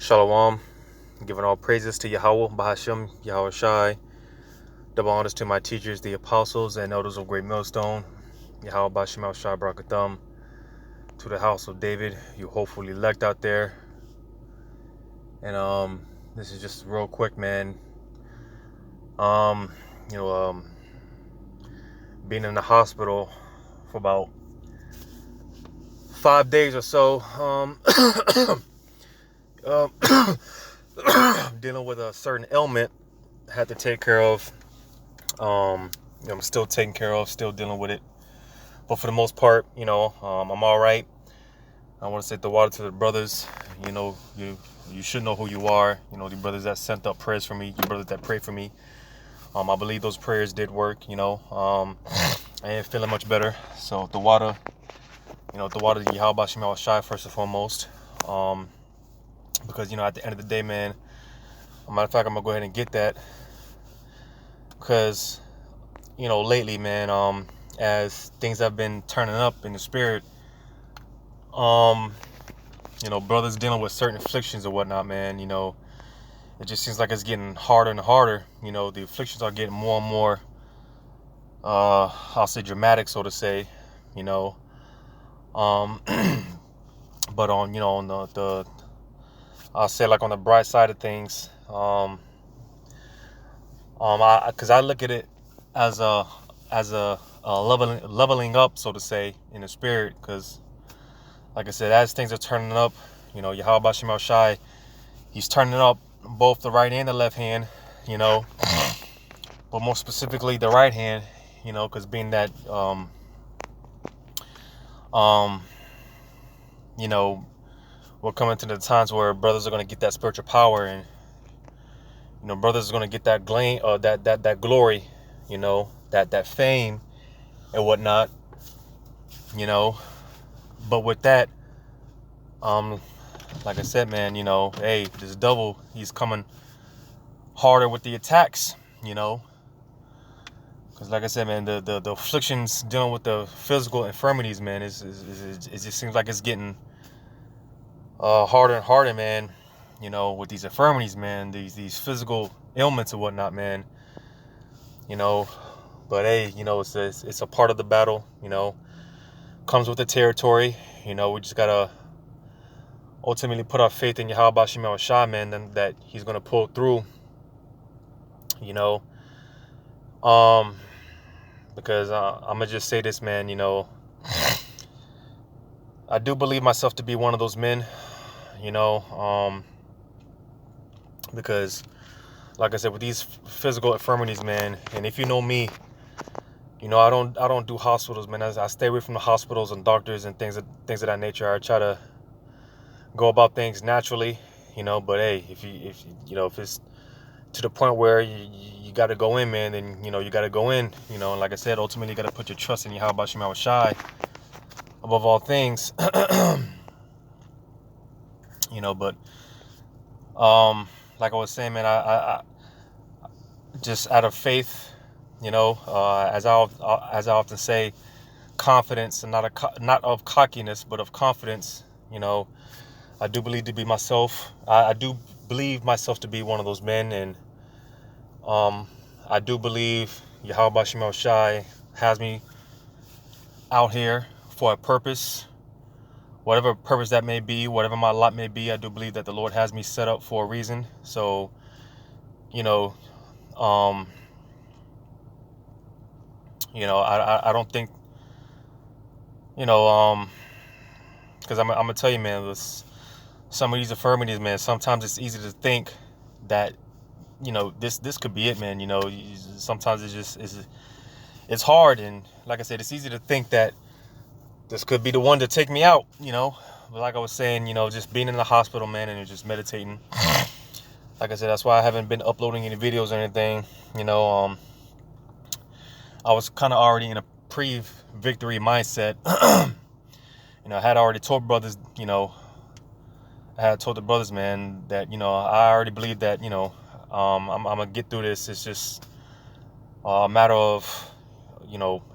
Shalom, giving all praises to Yahweh, Bahashem, Yahweh Shai. Double honors to my teachers, the apostles, and elders of Great Millstone. Yahweh Bahashem, Yahweh Shai, Barakatham. To the house of David, you hopefully elect out there. And this is just real quick, man. Being in the hospital for about 5 days or so. Dealing with a certain ailment I had to take care of. I'm still taking care of, still dealing with it. But for the most part, I'm all right. I want to say the water to the brothers. You should know who you are. The brothers that sent up prayers for me, the brothers that prayed for me. I believe those prayers did work. I ain't feeling much better. So the water, the Yahweh Bashem Yahweh Shai first and foremost. Because at the end of the day, man, as a matter of fact, I'm gonna go ahead and get that. Because lately, man, as things have been turning up in the spirit, brothers dealing with certain afflictions or whatnot, man, it just seems like it's getting harder and harder. The afflictions are getting more and more, I'll say dramatic, so to say, but on the I'll say, like, on the bright side of things, because I look at it as a leveling up, so to say, in the spirit. Because, like I said, as things are turning up, Yahweh Bashem Yahweh Shai, he's turning up both the right and the left hand, but more specifically the right hand, because being that we're coming to the times where brothers are going to get that spiritual power, and brothers are going to get that that glory, that fame and whatnot, but with that, like I said, man, hey, this devil, he's coming harder with the attacks, because, like I said, man, the afflictions dealing with the physical infirmities, man, it just seems like it's getting harder and harder, man, with these infirmities, man, these physical ailments and whatnot, man, but hey, it's a part of the battle, comes with the territory, we just gotta ultimately put our faith in Yahweh Bashem Yahweh Shai, man, then that he's gonna pull through, because I'm gonna just say this, man, I do believe myself to be one of those men, because, like I said, with these physical infirmities, man, and if you know me, I don't do hospitals, man. I stay away from the hospitals and doctors and things of that nature. I try to go about things naturally, but hey, if it's to the point where you got to go in, man, then you got to go in, and like I said, ultimately you got to put your trust in Yahweh Bashem Yahweh Shai above all things. But like I was saying, man, I just out of faith, as I often say, confidence, and not of cockiness, but of confidence. I do believe to be myself. I do believe myself to be one of those men, and I do believe Yahweh Bashem Yahweh Shai has me out here for a purpose, whatever purpose that may be, whatever my lot may be. I do believe that the Lord has me set up for a reason. So, I don't think, because I'm gonna tell you, man, with some of these infirmities, man, sometimes it's easy to think that, this could be it, man. Sometimes it's hard, and like I said, it's easy to think that this could be the one to take me out, But like I was saying, just being in the hospital, man, and just meditating. Like I said, that's why I haven't been uploading any videos or anything. I was kind of already in a pre-victory mindset. I had already told brothers, I had told the brothers, man, that, I already believe that, I'm going to get through this. It's just a matter of,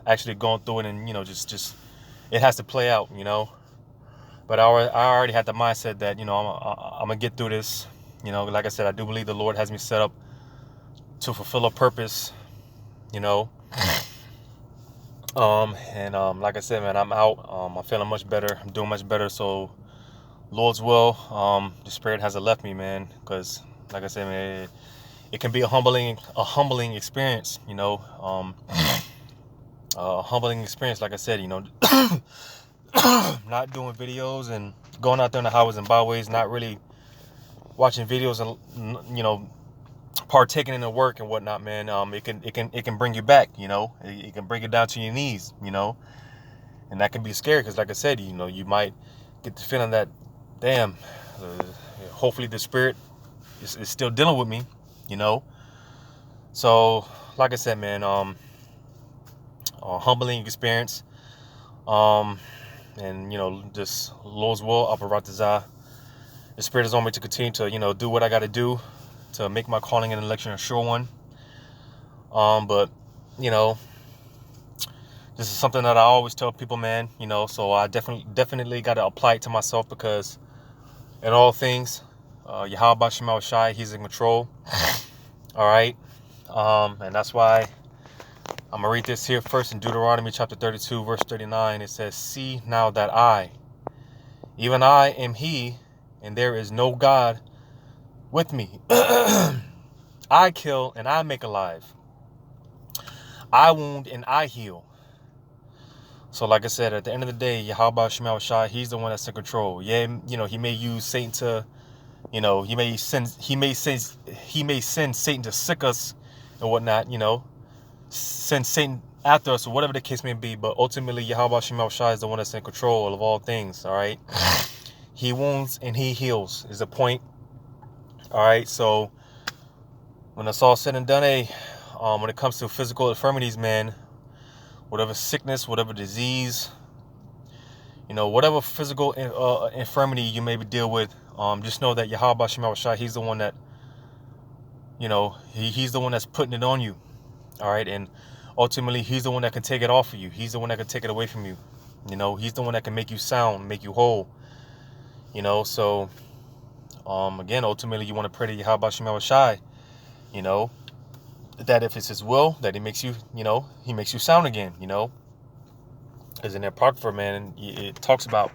actually going through it, and, just it has to play out, But I already had the mindset that, I'm going to get through this. Like I said, I do believe the Lord has me set up to fulfill a purpose, you know. Like I said, man, I'm out. I'm feeling much better. I'm doing much better. So, Lord's will, the Spirit hasn't left me, man. Because, like I said, man, it can be a humbling experience, a humbling experience. Like I said, not doing videos and going out there in the highways and byways, not really watching videos and, partaking in the work and whatnot, man. It can bring you back, it can bring it down to your knees, and that can be scary because, like I said, you might get the feeling that, damn, hopefully the Spirit is still dealing with me, So, like I said, man, humbling experience, and just Lord's will, Aparatazah. The Spirit is on me to continue to, do what I got to do to make my calling and election a sure one. But, this is something that I always tell people, man, so I definitely got to apply it to myself because in all things, Yahweh Shema Shai, he's in control. All right. And that's why I'm going to read this here first in Deuteronomy chapter 32, verse 39. It says, "See now that I, even I am he, and there is no God with me. I kill and I make alive. I wound and I heal." So like I said, at the end of the day, Yahweh Shema Shai, he's the one that's in control. Yeah, he may use Satan to, he may send Satan to sick us and whatnot, send Satan after us or whatever the case may be. But ultimately, Yahweh Shema Shai is the one that's in control of all things. All right. He wounds and he heals is the point. All right. So when it's all said and done, when it comes to physical infirmities, man, whatever sickness, whatever disease, whatever physical infirmity you may deal with, just know that Yahweh Shema Shai, he's the one that, he's the one that's putting it on you. All right. And ultimately, he's the one that can take it off of you. He's the one that can take it away from you. He's the one that can make you sound, make you whole. So, again, ultimately, you want to pray to Yahweh Shema Shai, that if it's his will, that he makes you, he makes you sound again, Because in the Apocrypha, man, it talks about,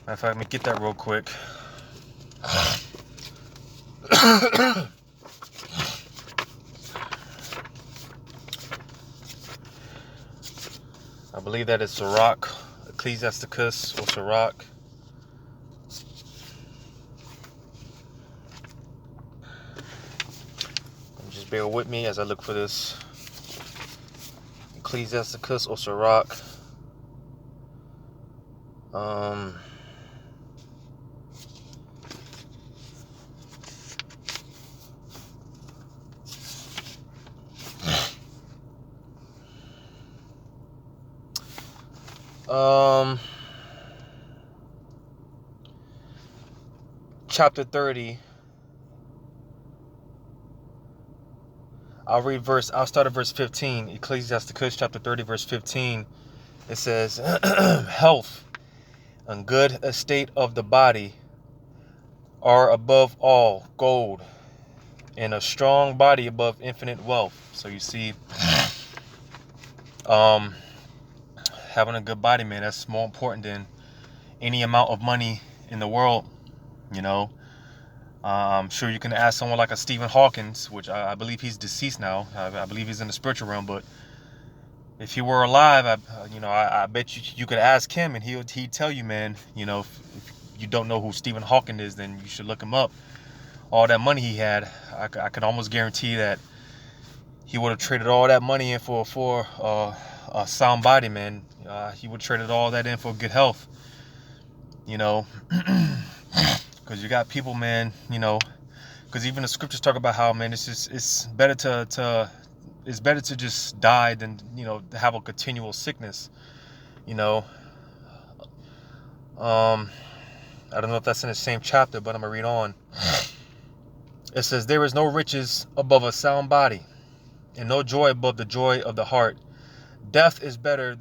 matter of fact, let me get that real quick. I believe that is Sirach, Ecclesiasticus, or Sirach. Just bear with me as I look for this. Ecclesiasticus or Sirach. Chapter 30. I'll start at verse 15. Ecclesiasticus chapter 30, verse 15. It says, "Health and good estate of the body are above all gold, and a strong body above infinite wealth." So you see, having a good body, man, that's more important than any amount of money in the world. I'm sure you can ask someone like a Stephen Hawkins, which I believe he's deceased now. I believe he's in the spiritual realm, but if he were alive, I bet you could ask him, and he'd tell you, man. If you don't know who Stephen Hawking is, then you should look him up. All that money he had, I could almost guarantee that he would have traded all that money in for a sound body, man. He would have traded all that in for good health. Because you got people, man, because even the scriptures talk about how, man, it's better to just die than, to have a continual sickness, I don't know if that's in the same chapter, but I'm going to read on. It says, "There is no riches above a sound body, and no joy above the joy of the heart. Death is better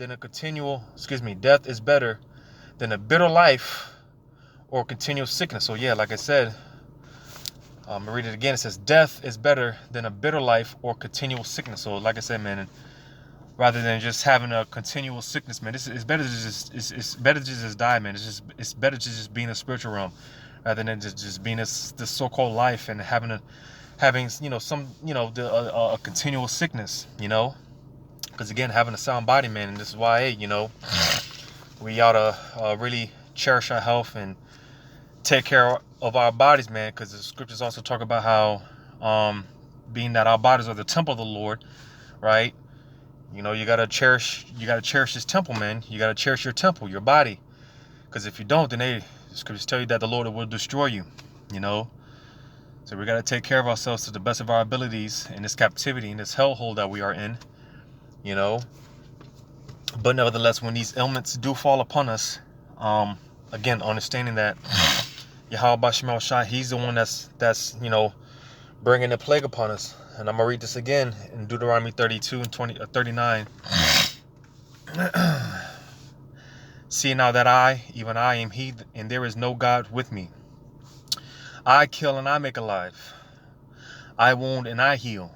than a bitter life or continual sickness. So yeah, like I said, I'm gonna read it again. It says, death is better than a bitter life or continual sickness. So like I said, man, rather than just having a continual sickness, man, it's better to just it's better to just die, man. It's better to just be in the spiritual realm rather than just being this so-called life and having some a continual sickness, because again, having a sound body, man, and this is why, hey, we ought to really cherish our health and take care of our bodies, man, because the scriptures also talk about how being that our bodies are the temple of the Lord, right? You gotta cherish this temple, man. You gotta cherish your temple, your body, because if you don't, then the scriptures tell you that the Lord will destroy you. So we gotta take care of ourselves to the best of our abilities in this captivity, in this hellhole that we are in. But nevertheless, when these ailments do fall upon us, again, understanding that Yahweh Shema Shai, he's the one that's bringing the plague upon us. And I'm gonna read this again in Deuteronomy 32 and 39. See now that I, even I, am he, and there is no God with me. I kill and I make alive. I wound and I heal.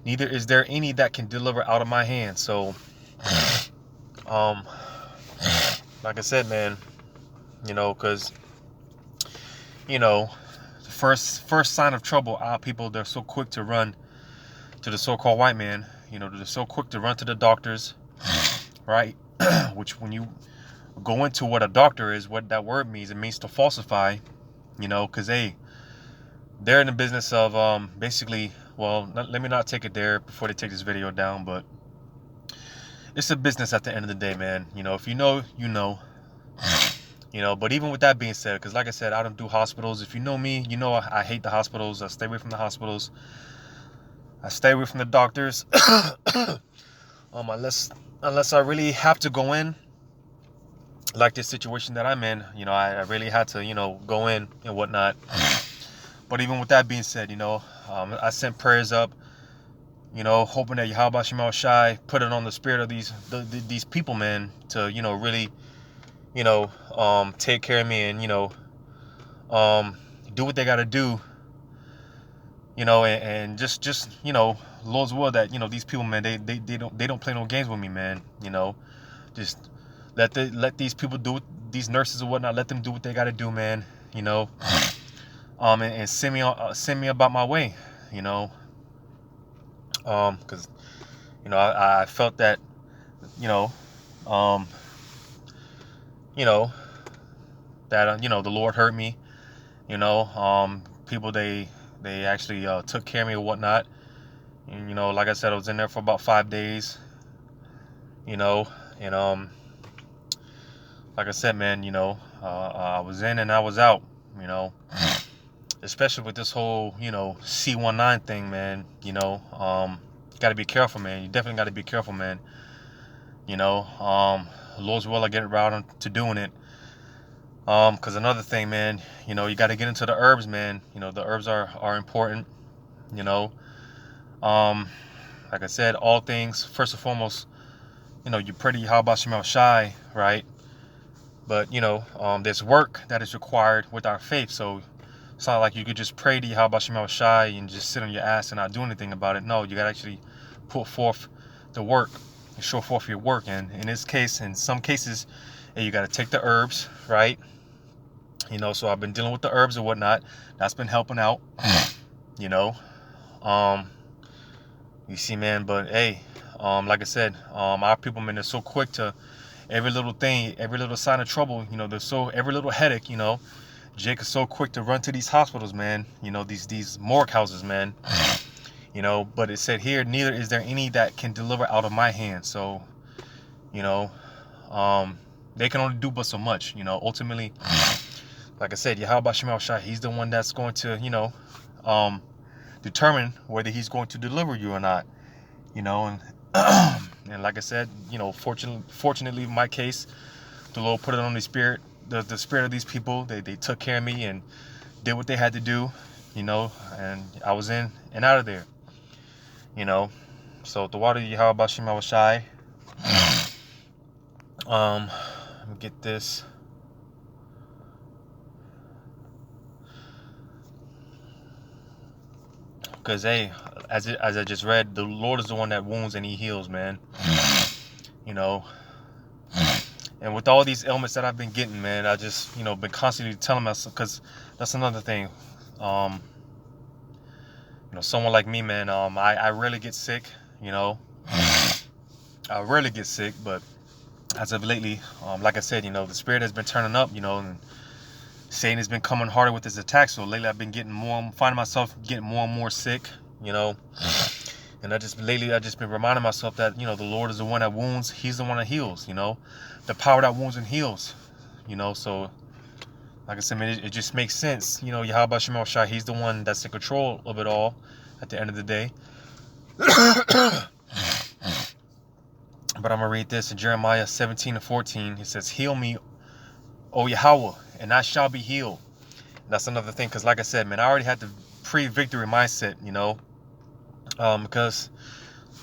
Neither is there any that can deliver out of my hand. So, like I said, man, because, the first sign of trouble, our people, they're so quick to run to the so-called white man. They're so quick to run to the doctors, right? Which when you go into what a doctor is, what that word means, it means to falsify, because they're in the business of basically, well, let me not take it there before they take this video down, but it's a business at the end of the day, man. If you know, you know. But even with that being said, because like I said, I don't do hospitals. If you know me, I hate the hospitals. I stay away from the hospitals. I stay away from the doctors. Unless I really have to go in, like this situation that I'm in, I really had to, go in and whatnot. But even with that being said, I sent prayers up, hoping that Yahweh Shema Shai put it on the spirit of these people, man, to, really, take care of me and, do what they got to do, and just, Lord's will that, these people, man, they don't play no games with me, man, just let these people do it, these nurses or whatnot, let them do what they got to do, man, and send me about my way, because, I felt that, that, the Lord heard me, people, they actually took care of me or whatnot. And, like I said, I was in there for about 5 days, and, like I said, man, I was in and I was out, especially with this whole, C19 thing, man, got to be careful, man. You definitely got to be careful, man. Lord's will, I get around to doing it. Because another thing, man, you got to get into the herbs, man. The herbs are important, like I said, all things, first and foremost, you pray to Yahweh Shema Shai, right? But, there's work that is required with our faith. So it's not like you could just pray to Yahweh Shema Shai and just sit on your ass and not do anything about it. No, you got to actually put forth the work and show forth your work. And in this case, in some cases, you got to take the herbs, right? So I've been dealing with the herbs and whatnot. That's been helping out, you see, man. But hey, like I said, our people, man, they're so quick to every little thing, every little sign of trouble, every little headache, Jake is so quick to run to these hospitals, man, these morgue houses, man, but it said here, neither is there any that can deliver out of my hand. So, they can only do but so much, ultimately, like I said, Yahweh Shema Shai, he's the one that's going to, determine whether he's going to deliver you or not, and and like I said, fortunately in my case, the Lord put it on the spirit of these people. They took care of me and did what they had to do, and I was in and out of there, So the water Yahweh Shema Shai, me get this. Because, hey, as I just read, the Lord is the one that wounds and he heals, man. You know. And with all these ailments that I've been getting, man, I just, been constantly telling myself, because that's another thing. Someone like me, man, I rarely get sick, I rarely get sick, but as of lately, like I said, the spirit has been turning up, and Satan has been coming harder with his attacks. So lately I've been finding myself getting more and more sick, and I've just been reminding myself that, the Lord is the one that wounds, he's the one that heals, the power that wounds and heals, so like I said, man, it just makes sense, Yahweh Shemel Shai, he's the one that's in control of it all at the end of the day. But I'm going to read this in Jeremiah 17:14. It says, heal me, O Yahweh, and I shall be healed. That's another thing, because like I said, man, I already had the pre-victory mindset, because,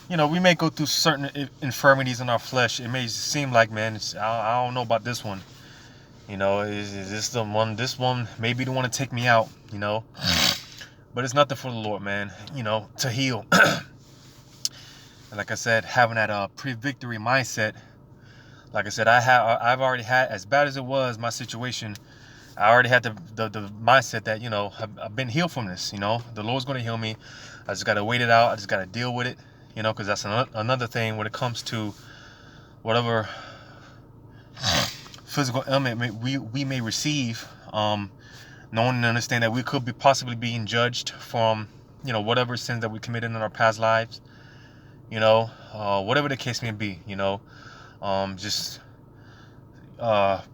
we may go through certain infirmities in our flesh. It may seem like, man, I don't know about this one. Is this the one? This one may be the one to take me out, But it's nothing for the Lord, man, to heal. And like I said, having that pre-victory mindset, like I said, I've already had, as bad as it was, my situation, I already had the mindset that, I've been healed from this, the Lord's going to heal me. I just got to wait it out. I just got to deal with it, because that's another thing when it comes to whatever physical ailment we may receive, knowing and understand that we could be possibly being judged from, whatever sins that we committed in our past lives, whatever the case may be, just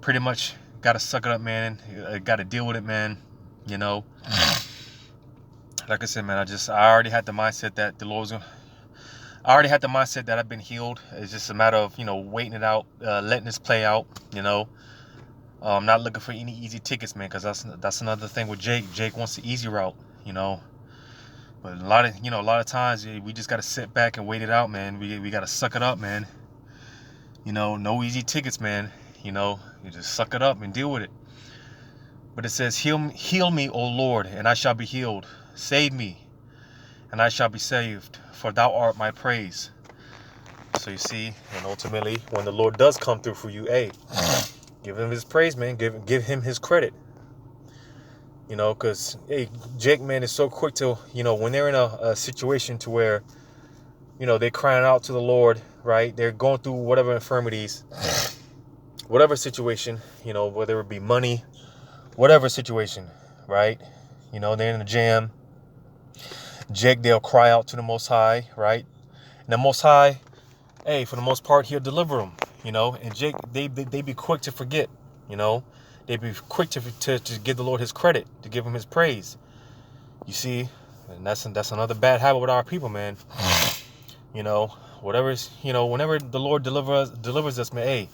pretty much got to suck it up, man. Got to deal with it, man. Like I said, man, I already had the mindset that the Lord's gonna, I already had the mindset that I've been healed. It's just a matter of, waiting it out, letting this play out, I'm not looking for any easy tickets, man, because that's another thing with Jake. Jake wants the easy route, But a lot of times we just got to sit back and wait it out, man. We got to suck it up, man. No easy tickets, man. You just suck it up and deal with it. But it says, heal me, O Lord, and I shall be healed. Save me, and I shall be saved, for thou art my praise. So you see, and ultimately, when the Lord does come through for you, hey, give him his praise, man. Give him his credit. Because, hey, Jake, man, is so quick to, when they're in a situation to where, they're crying out to the Lord, right? They're going through whatever infirmities, whatever situation, whether it be money, whatever situation, right? They're in a jam. Jake, they'll cry out to the Most High, right? And the Most High, hey, for the most part, he'll deliver them, And Jake, they be quick to forget, They'd be quick to give the Lord his credit, to give him his praise. You see, and that's another bad habit with our people, man. Whenever the Lord delivers us, man, hey,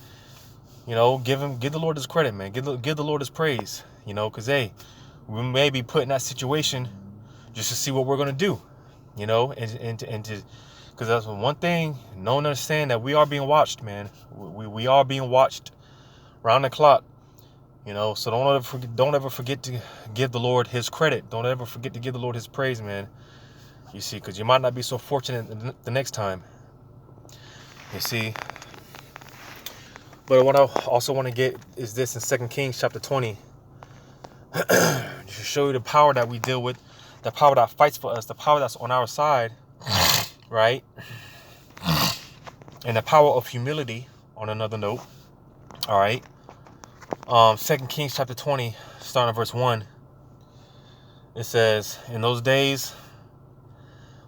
give the Lord his credit, man. Give the Lord his praise, because hey, we may be put in that situation just to see what we're gonna do, and to, because that's one thing. No one understand that we are being watched, man. We are being watched round the clock. So don't ever forget to give the Lord his credit. Don't ever forget to give the Lord his praise, man. You see, because you might not be so fortunate the next time. You see. But what I also want to get is this in 2 Kings chapter 20. To show you the power that we deal with, the power that fights for us, the power that's on our side, right? And the power of humility on another note. All right. 2 Kings chapter 20, starting at verse 1. It says, in those days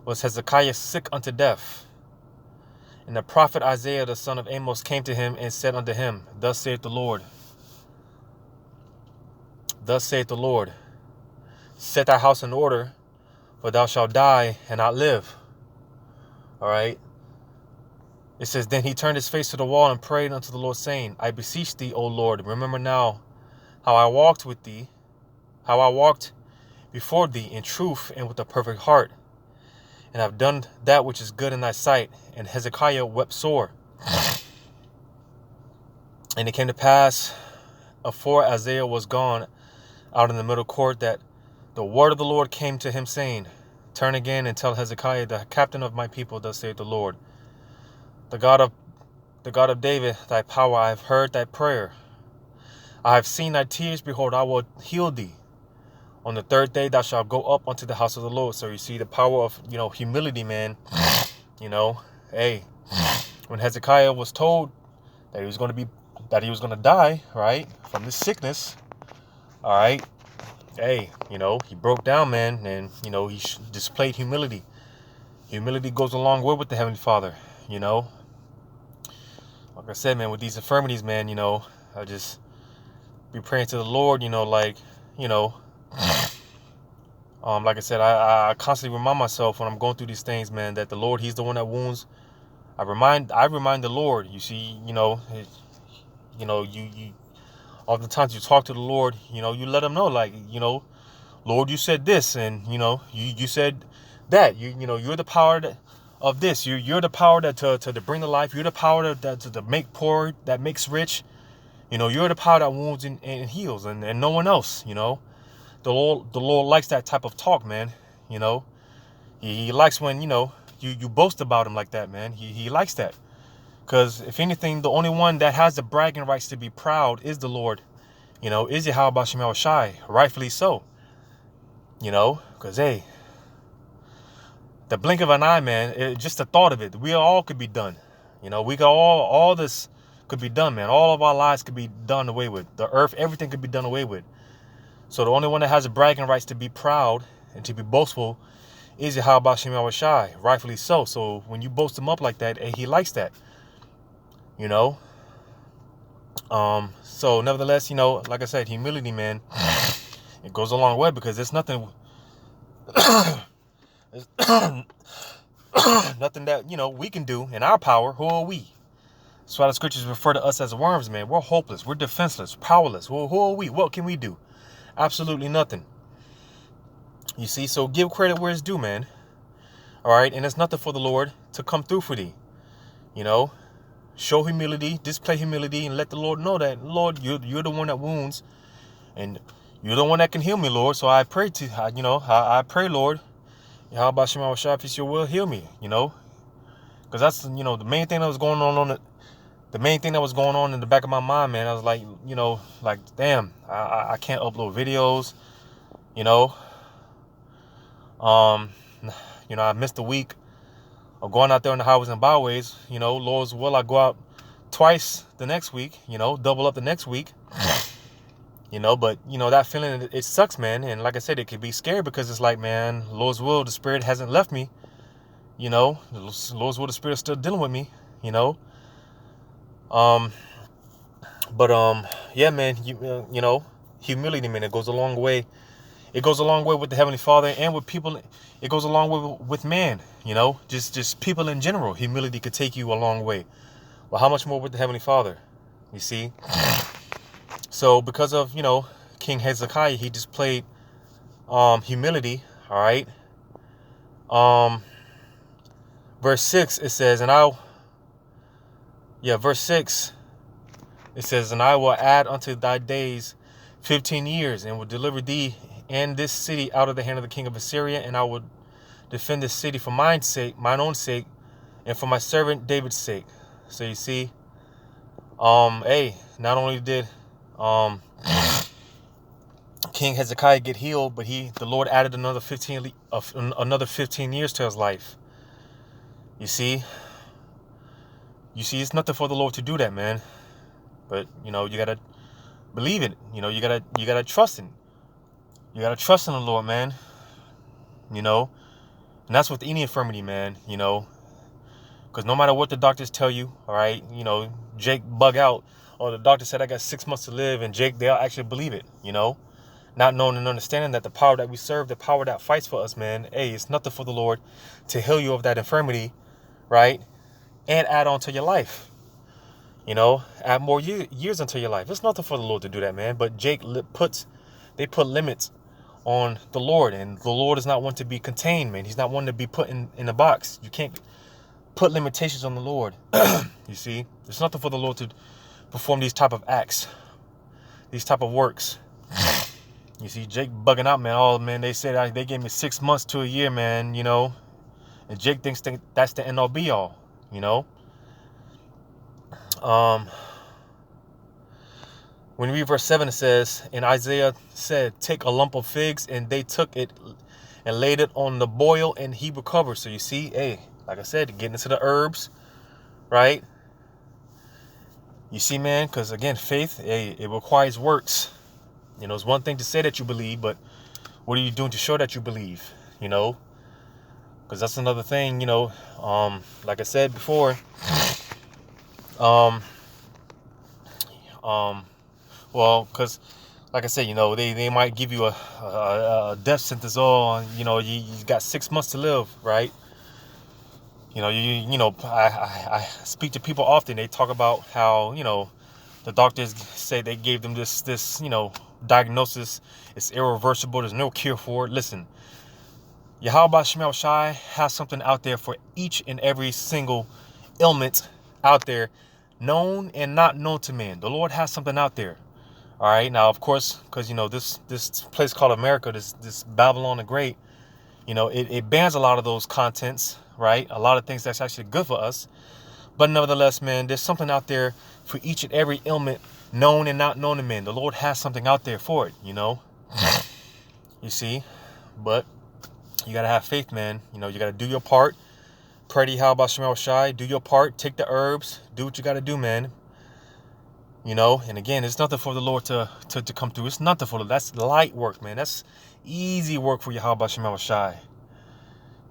was Hezekiah sick unto death. And the prophet Isaiah the son of Amos came to him and said unto him, Thus saith the Lord, set thy house in order, for thou shalt die and not live. All right. It says, then he turned his face to the wall and prayed unto the Lord, saying, I beseech thee, O Lord, remember now how I walked with thee, how I walked before thee in truth and with a perfect heart, and have done that which is good in thy sight. And Hezekiah wept sore. And it came to pass, afore Isaiah was gone out in the middle court, that the word of the Lord came to him, saying, Turn again and tell Hezekiah, the captain of my people, thus saith the Lord, the God of David, thy power, I have heard thy prayer. I have seen thy tears, behold, I will heal thee. On the third day thou shalt go up unto the house of the Lord. So you see the power of, humility, man. Hey, when Hezekiah was told that he was going to die, right, from this sickness, all right, hey, he broke down, man, and, he displayed humility. Humility goes a long way with the Heavenly Father, Like I said, man, with these infirmities, man, I just be praying to the Lord, like I said, I constantly remind myself when I'm going through these things, man, that the Lord, He's the one that wounds. I remind the Lord. You see, you oftentimes you talk to the Lord, you let Him know, like, Lord, you said this, and you said that. You're the power of this. You're the power that to bring to life. You're the power that to make poor, that makes rich. You're the power that wounds and heals, and no one else. The Lord likes that type of talk, man. He likes when you boast about Him like that, man. He likes that, because if anything, the only one that has the bragging rights to be proud is the Lord. Is Yahweh Shem Shai, rightfully so. Because hey, the blink of an eye, man, just the thought of it, we all could be done. We could all this could be done, man. All of our lives could be done away with. The earth, everything could be done away with. So the only one that has the bragging rights to be proud and to be boastful is Yahweh Shem Shai, rightfully so. So when you boast Him up like that, He likes that. So nevertheless, like I said, humility, man, it goes a long way, because there's nothing nothing that we can do in our power. Who are we? That's why the scriptures refer to us as worms, man. We're hopeless, we're defenseless, powerless. Well, who are we? What can we do? Absolutely nothing. You see, so give credit where it's due, man. All right, and it's nothing for the Lord to come through for thee. Show humility, display humility, and let the Lord know that, Lord, you're the one that wounds, and you're the one that can heal me, Lord. So I pray I pray, Lord, how about Shema Shah, if it's your will, heal me, because that's, the main thing that was going on the main thing that was going on in the back of my mind, man. I was like, damn, I can't upload videos, I missed a week of going out there on the highways and byways. Lord's will, I go out twice the next week, double up the next week, but that feeling, it sucks, man. And like I said, it can be scary, because it's like, man, Lord's will, the Spirit hasn't left me, Lord's will, the Spirit is still dealing with me, yeah, man, humility, man, it goes a long way. It goes a long way with the Heavenly Father and with people. It goes a long way with man, just people in general. Humility could take you a long way. Well, how much more with the Heavenly Father? You see? So because of, King Hezekiah, he displayed humility, all right? Verse 6, it says, verse 6, it says, and I will add unto thy days 15 years, and will deliver thee and this city out of the hand of the king of Assyria, and I will defend this city for mine own sake, and for my servant David's sake. So you see, hey, not only did King Hezekiah get healed, but the Lord added another 15 years to his life. You see, it's nothing for the Lord to do that, man. But you gotta believe it. You gotta trust in. You gotta trust in the Lord, man. And that's with any infirmity, man. Because no matter what the doctors tell you, all right, Jake bug out, or the doctor said I got 6 months to live, and Jake, they'll actually believe it. Not knowing and understanding that the power that we serve, the power that fights for us, man. Hey, it's nothing for the Lord to heal you of that infirmity, right? And add on to your life. Add more years into your life. It's nothing for the Lord to do that, man. But Jake put limits on the Lord, and the Lord is not one to be contained, man. He's not one to be put in a box. You can't put limitations on the Lord. You see, there's nothing for the Lord perform these type of acts, these type of works. You see Jake bugging out, man. Oh, man, they said they gave me 6 months to a year, man, you know. And Jake thinks that's the end all be all, you know. When you read verse 7, it says, and Isaiah said, take a lump of figs, and they took it and laid it on the boil, and he recovered. So you see, hey, like I said, getting into the herbs, right? You see, man, because again, faith, hey, it requires works. You know, it's one thing to say that you believe, but what are you doing to show that you believe, you know? Because that's another thing, you know, like I said before, well, because like I said, you know, they might give you a death sentence, or, you know, you got 6 months to live, right? You know, you know, I speak to people often. They talk about how, you know, the doctors say they gave them this, you know, diagnosis. It's irreversible. There's no cure for it. Listen, Yahweh Shemel Shai has something out there for each and every single ailment out there, known and not known to man. The Lord has something out there. All right. Now, of course, because, you know, this place called America, this Babylon the Great, you know, it bans a lot of those contents, right? A lot of things that's actually good for us. But nevertheless, man, there's something out there for each and every ailment, known and not known to men. The Lord has something out there for it, you know. You see, but you got to have faith, man. You know, you got to do your part. Pray to Yahweh Shemel Shai. Do your part. Take the herbs. Do what you got to do, man. You know, and again, it's nothing for the Lord to come through. It's nothing for the, that's light work, man. That's easy work for Yahweh Shemel Shai.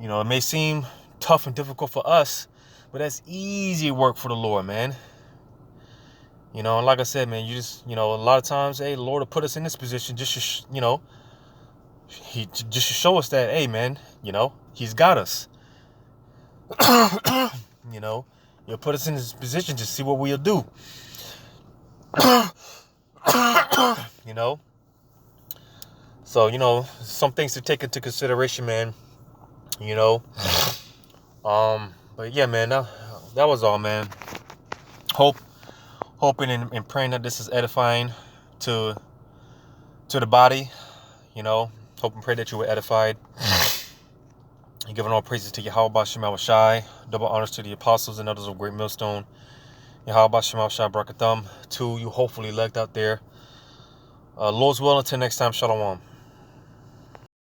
You know, it may seem tough and difficult for us, but that's easy work for the Lord, man. You know, and like I said, man, you just, you know, a lot of times, hey, the Lord will put us in this position just to, you know, he just to show us that, hey, man, you know, he's got us. You know, he'll put us in this position to see what we'll do. You know, so, you know, some things to take into consideration, man. You know, but yeah, man, that was all, man. Hoping and praying that this is edifying to the body. You know, hope and pray that you were edified. And giving all praises to Yahweh Shemel Shai. Double honors to the apostles and others of Great Millstone. Yahweh Shemel Shai Brakatham. To you hopefully elect out there. Lord's will, until next time, Shalom.